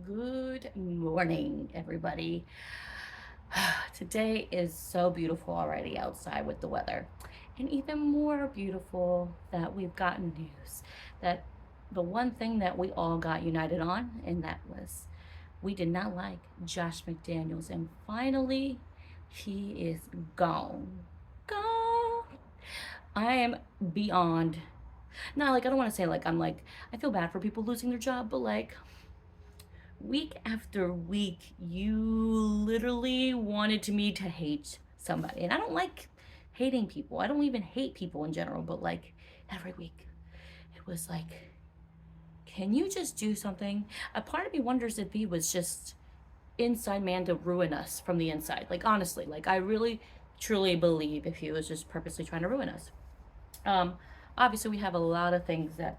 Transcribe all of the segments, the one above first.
Good morning, everybody. Today is so beautiful already outside with the weather. And even more beautiful that we've gotten news that the one thing that we all got united on, and that was we did not like Josh McDaniels. And finally, he is gone. Gone. I am beyond. Not like, I don't want to say like, I feel bad for people losing their job, but like, week after week, you literally wanted to me to hate somebody. And I don't like hating people. I don't even hate people in general, but like every week, it was like, can you just do something? A part of me wonders if he was just inside man to ruin us from the inside. Like, honestly, like, I really truly believe if he was just purposely trying to ruin us. Um, Obviously, we have a lot of things that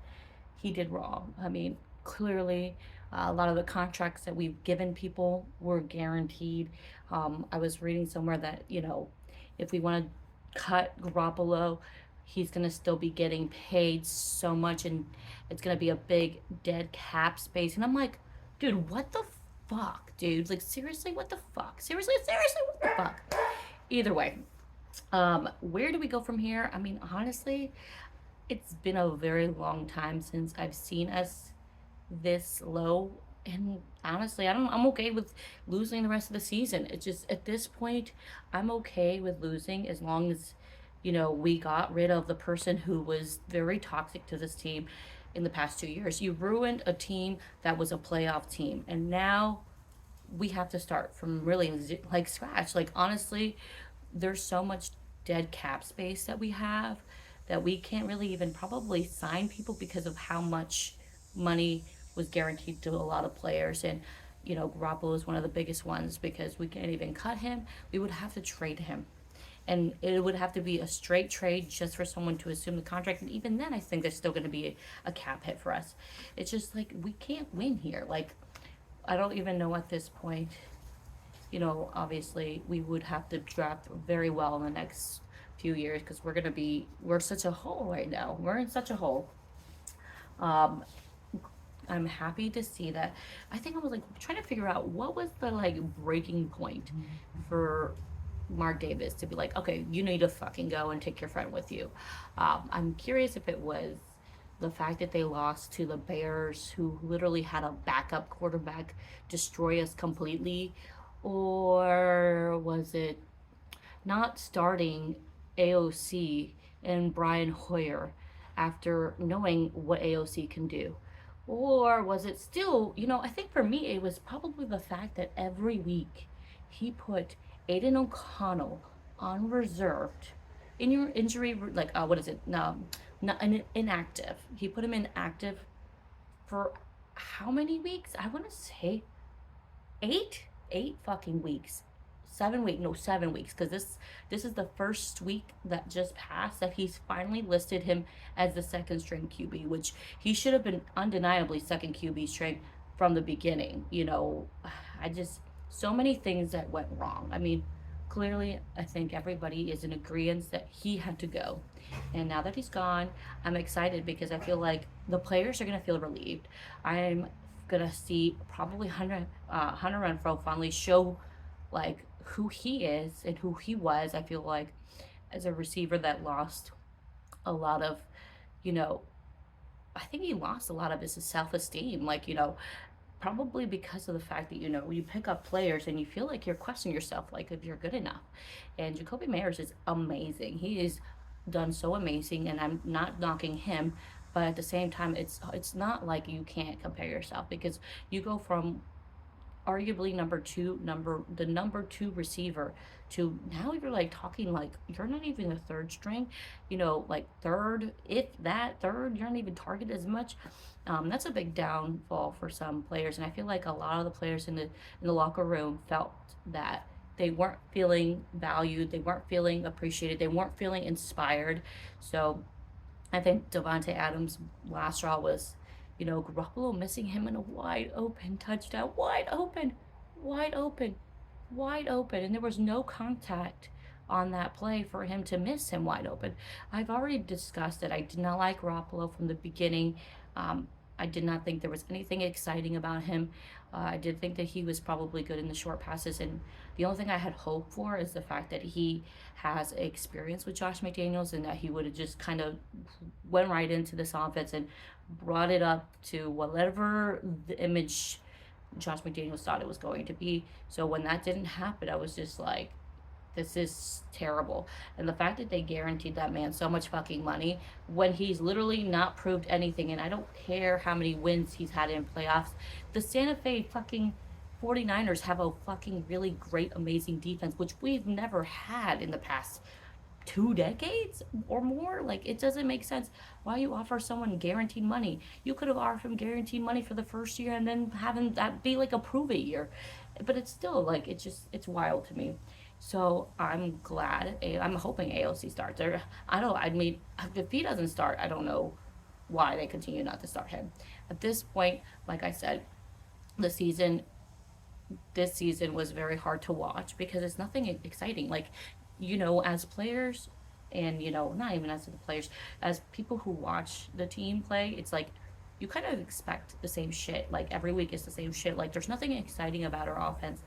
he did wrong. I mean, clearly, a lot of the contracts that we've given people were guaranteed. I was reading somewhere that, if we want to cut Garoppolo, he's going to still be getting paid so much and it's going to be a big dead cap space. And I'm like, dude, what the fuck, dude? Like, seriously, what the fuck? Seriously, what the fuck? Either way, where do we go from here? I mean, honestly, it's been a very long time since I've seen us this low. And honestly, I'm okay with losing the rest of the season. It's just at this point, I'm okay with losing as long as, we got rid of the person who was very toxic to this team in the past 2 years. You ruined a team that was a playoff team. And now we have to start from really like scratch. Like, honestly, there's so much dead cap space that we have that we can't really even probably sign people because of how much money was guaranteed to a lot of players. And Garoppolo is one of the biggest ones because we can't even cut him. We would have to trade him, and it would have to be a straight trade just for someone to assume the contract. And even then, I think there's still going to be a cap hit for us. It's just like we can't win here. Like, I don't even know at this point. Obviously, we would have to draft very well in the next few years because we're such a hole right now. We're in such a hole. Um, I'm happy to see that. I think I was like trying to figure out what was the like breaking point for Mark Davis to be like, okay, you need to fucking go and take your friend with you. I'm curious if it was the fact that they lost to the Bears, who literally had a backup quarterback destroy us completely, or was it not starting AOC and Brian Hoyer after knowing what AOC can do? Or was it still, I think for me, it was probably the fact that every week he put Aiden O'Connell on reserved in your injury, like, what is it? No, not inactive. He put him inactive for how many weeks? I want to say eight fucking weeks. 7 weeks, no, 7 weeks, because this is the first week that just passed that he's finally listed him as the second string QB, which he should have been undeniably second QB string from the beginning. I just, so many things that went wrong. I mean, clearly, I think everybody is in agreement that he had to go. And now that he's gone, I'm excited because I feel like the players are going to feel relieved. I'm going to see probably Hunter Renfro finally show like who he is and who he was. I feel like as a receiver that lost a lot of, you know, I think he lost a lot of his self esteem. Like, probably because of the fact that you pick up players and you feel like you're questioning yourself, like if you're good enough. And Jacoby Meyers is amazing. He is done so amazing, and I'm not knocking him, but at the same time, it's not like you can't compare yourself because you go from arguably number two receiver to now you're like talking like you're not even a third string, like third, if that third, you're not even targeted as much. That's a big downfall for some players, and I feel like a lot of the players in the locker room felt that they weren't feeling valued, they weren't feeling appreciated, they weren't feeling inspired. So I think Devonte Adams' last straw was, Garoppolo missing him in a wide open touchdown, wide open, wide open, and there was no contact on that play for him to miss him wide open. I've already discussed that I did not like Garoppolo from the beginning. I did not think there was anything exciting about him. I did think that he was probably good in the short passes, and the only thing I had hope for is the fact that he has experience with Josh McDaniels, and that he would have just kind of went right into this offense and brought it up to whatever the image Josh McDaniels thought it was going to be. So when that didn't happen, I was just like, this is terrible. And the fact that they guaranteed that man so much fucking money when he's literally not proved anything, and I don't care how many wins he's had in playoffs. The Santa Fe fucking 49ers have a fucking really great, amazing defense, which we've never had in the past 2 decades or more. Like, it doesn't make sense. Why you offer someone guaranteed money? You could have offered him guaranteed money for the first year and then have him that be like a prove it year. But it's still like, it's wild to me. So I'm glad. I'm hoping AOC starts. Or I don't. I mean, if he doesn't start, I don't know why they continue not to start him. At this point, like I said, the season this season was very hard to watch because it's nothing exciting. Like, as players, and not even as the players, as people who watch the team play, it's like you kind of expect the same shit. Like, every week is the same shit. Like, there's nothing exciting about our offense.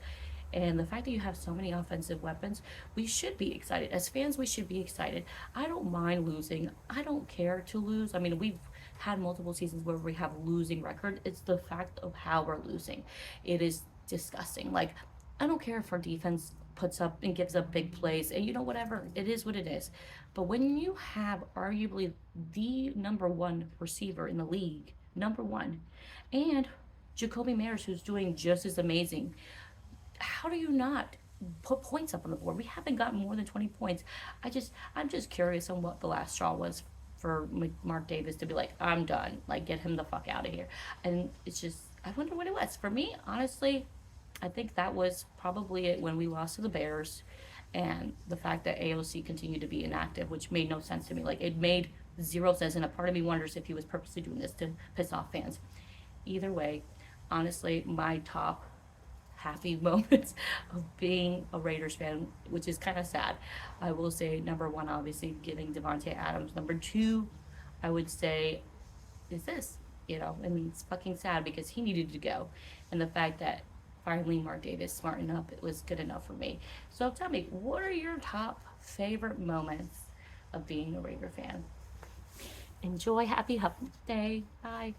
And the fact that you have so many offensive weapons, we should be excited. As fans, we should be excited. I don't mind losing. I don't care to lose. I mean, we've had multiple seasons where we have losing record. It's the fact of how we're losing. It is disgusting. Like, I don't care if our defense puts up and gives up big plays, and whatever. It is what it is. But when you have arguably the number one receiver in the league, number one, and Jacoby Myers, who's doing just as amazing, how do you not put points up on the board? We haven't gotten more than 20 points. I'm just curious on what the last straw was for Mark Davis to be like, I'm done. Like, get him the fuck out of here. And it's just, I wonder what it was. For me, honestly, I think that was probably it when we lost to the Bears, and the fact that AOC continued to be inactive, which made no sense to me. Like, it made zero sense, and a part of me wonders if he was purposely doing this to piss off fans. Either way, honestly, my top happy moments of being a Raiders fan, which is kind of sad. I will say number one, obviously, getting Devontae Adams. Number two, I would say, is this, and it's fucking sad because he needed to go. And the fact that finally Mark Davis smartened up, it was good enough for me. So tell me, what are your top favorite moments of being a Raider fan? Enjoy. Happy Hump Day. Bye.